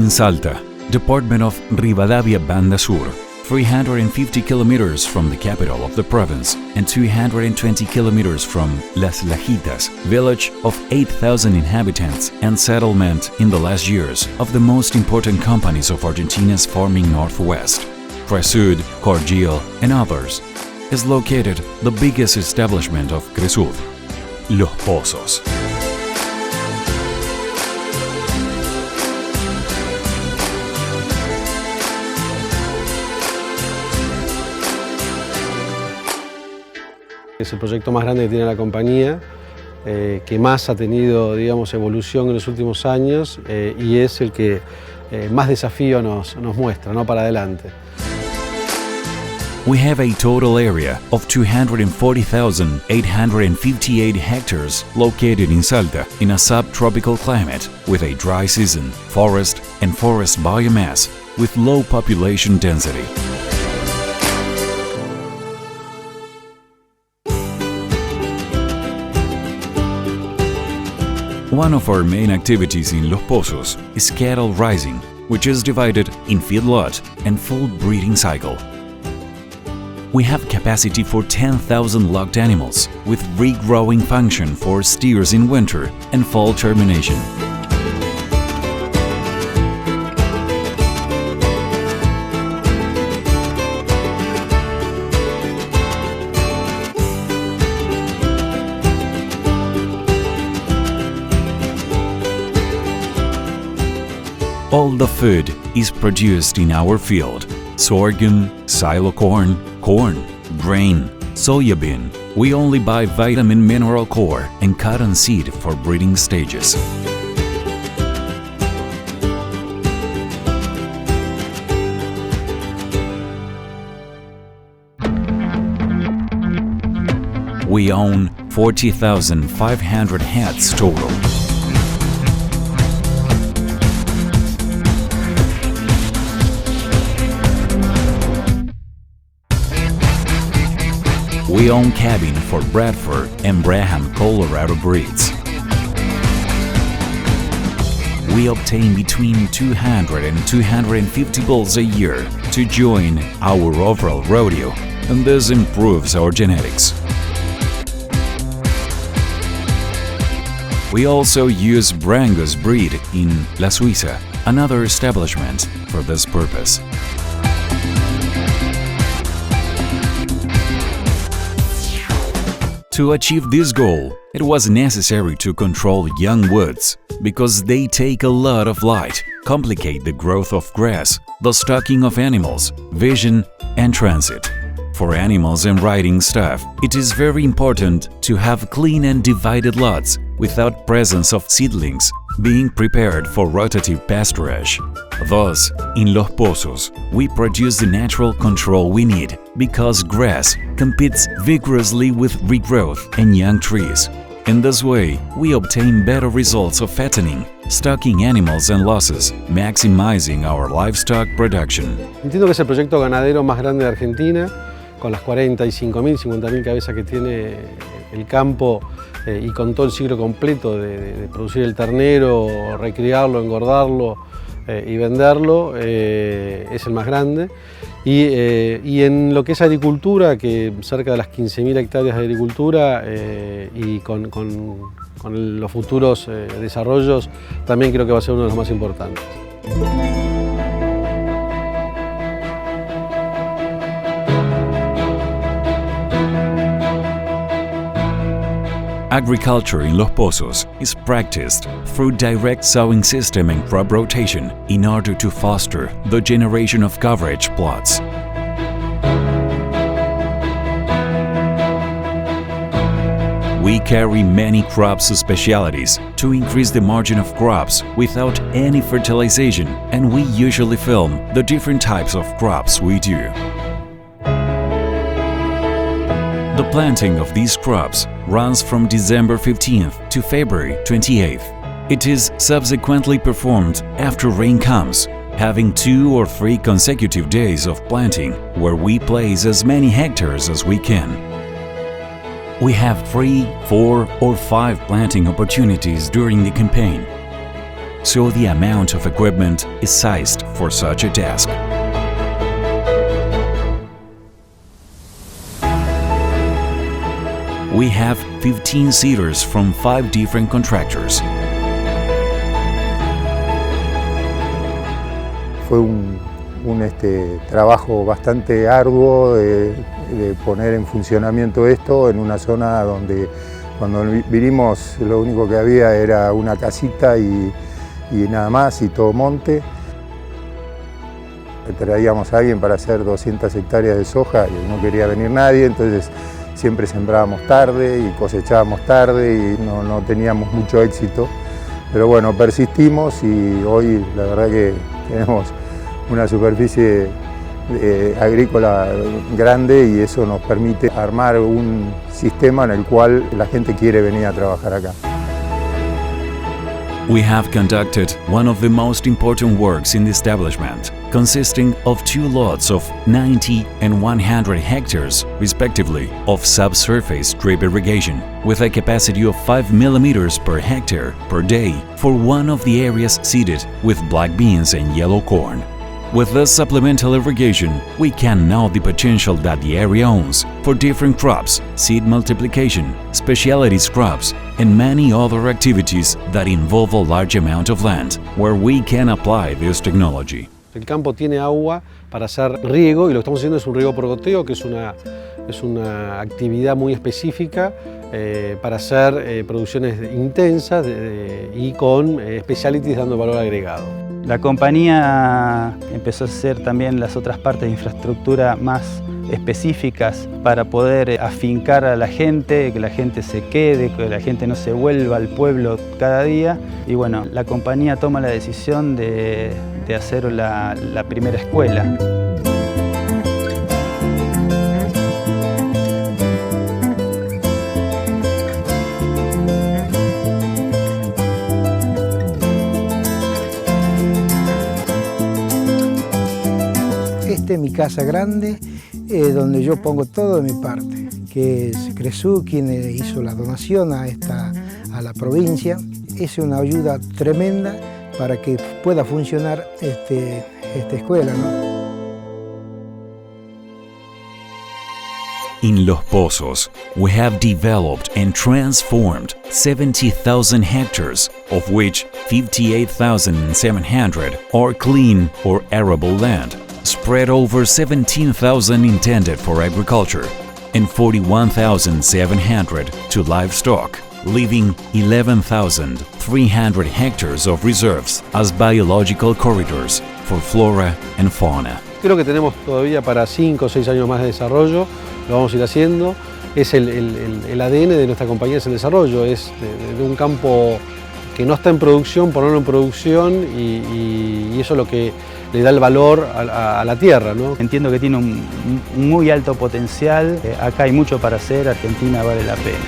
In Salta, department of Rivadavia Banda Sur, 350 kilometers from the capital of the province and 220 kilometers from Las Lajitas, village of 8,000 inhabitants and settlement in the last years of the most important companies of Argentina's farming northwest, Cresud, Corgil, and others, is located the biggest establishment of Cresud, Los Pozos. Es el proyecto más grande que tiene la compañía, que más ha tenido, digamos, evolución en los últimos años y es el que más desafío nos muestra, ¿no?, para adelante. We have a total area of 240,858 hectares located in Salta in a subtropical climate with a dry season, forest and forest biomass with low population density. One of our main activities in Los Pozos is cattle raising, which is divided in feedlot and full breeding cycle. We have capacity for 10,000 locked animals, with regrowing function for steers in winter and fall termination. All the food is produced in our field: sorghum, silo corn, grain, soybean. We only buy vitamin mineral core and cotton seed for breeding stages. We own 40,500 heads total. We own cabin for Bradford and Braham Colorado breeds. We obtain between 200 and 250 bulls a year to join our overall rodeo, and this improves our genetics. We also use Brangus breed in La Suiza, another establishment for this purpose. To achieve this goal, it was necessary to control young woods, because they take a lot of light, complicate the growth of grass, the stalking of animals, vision, and transit. For animals and riding stuff, it is very important to have clean and divided lots without presence of seedlings, being prepared for rotative pasturage. Thus, in Los Pozos, we produce the natural control we need, because grass competes vigorously with regrowth and young trees. In this way, we obtain better results of fattening, stocking animals and losses, maximizing our livestock production. Entiendo que es el proyecto ganadero más grande de Argentina, con las 45.000, 50.000 cabezas que tiene el campo y con todo el ciclo completo de producir el ternero, recriarlo, engordarlo y venderlo, es el más grande. Y en lo que es agricultura, que cerca de las 15.000 hectáreas de agricultura y con los futuros desarrollos, también creo que va a ser uno de los más importantes. Agriculture in Los Pozos is practiced through direct sowing system and crop rotation in order to foster the generation of coverage plots. We carry many crops specialities to increase the margin of crops without any fertilization, and we usually film the different types of crops we do. The planting of these crops runs from December 15th to February 28th. It is subsequently performed after rain comes, having 2 or 3 consecutive days of planting, where we place as many hectares as we can. We have 3, 4, or 5 planting opportunities during the campaign. so the amount of equipment is sized for such a task. We have 15 seaters from 5 different contractors. Fue un trabajo bastante arduo de poner en funcionamiento esto en una zona donde cuando vinimos lo único que había era una casita y nada más, y todo monte. Traíamos a alguien para hacer 200 hectáreas de soja y no quería venir nadie, entonces siempre sembrábamos tarde y cosechábamos tarde y no teníamos mucho éxito. Pero bueno, persistimos y hoy la verdad que tenemos una superficie agrícola grande y eso nos permite armar un sistema en el cual la gente quiere venir a trabajar acá. We have conducted one of the most important works in the establishment, consisting of 2 lots of 90 and 100 hectares, respectively, of subsurface drip irrigation, with a capacity of 5 millimeters per hectare per day for one of the areas seeded with black beans and yellow corn. With this supplemental irrigation, we can know the potential that the area owns for different crops, seed multiplication, specialty crops, and many other activities that involve a large amount of land, where we can apply this technology. El campo tiene agua para hacer riego y lo que estamos haciendo es un riego por goteo, que es una actividad muy específica para hacer producciones intensas y con specialties dando valor agregado. La compañía empezó a hacer también las otras partes de infraestructura más específicas para poder afincar a la gente, que la gente se quede, que la gente no se vuelva al pueblo cada día. Y bueno, la compañía toma la decisión de hacer la primera escuela. Esta es mi casa grande, donde yo pongo todo de mi parte, que es Cresud quien hizo la donación a la provincia. Es una ayuda tremenda para que pueda funcionar esta escuela, ¿no? In Los Pozos, we have developed and transformed 70,000 hectares, of which 58,700 are clean or arable land, spread over 17,000 intended for agriculture and 41,700 to livestock, leaving 11,300 hectares of reserves as biological corridors for flora and fauna. Creo que tenemos todavía para 5 o 6 años más de desarrollo, lo vamos a ir haciendo. Es el ADN de nuestra compañía, es el desarrollo, es de un campo que no está en producción, ponerlo en producción y eso es lo que le da el valor a la tierra, ¿no? Entiendo que tiene un muy alto potencial, acá hay mucho para hacer, Argentina vale la pena.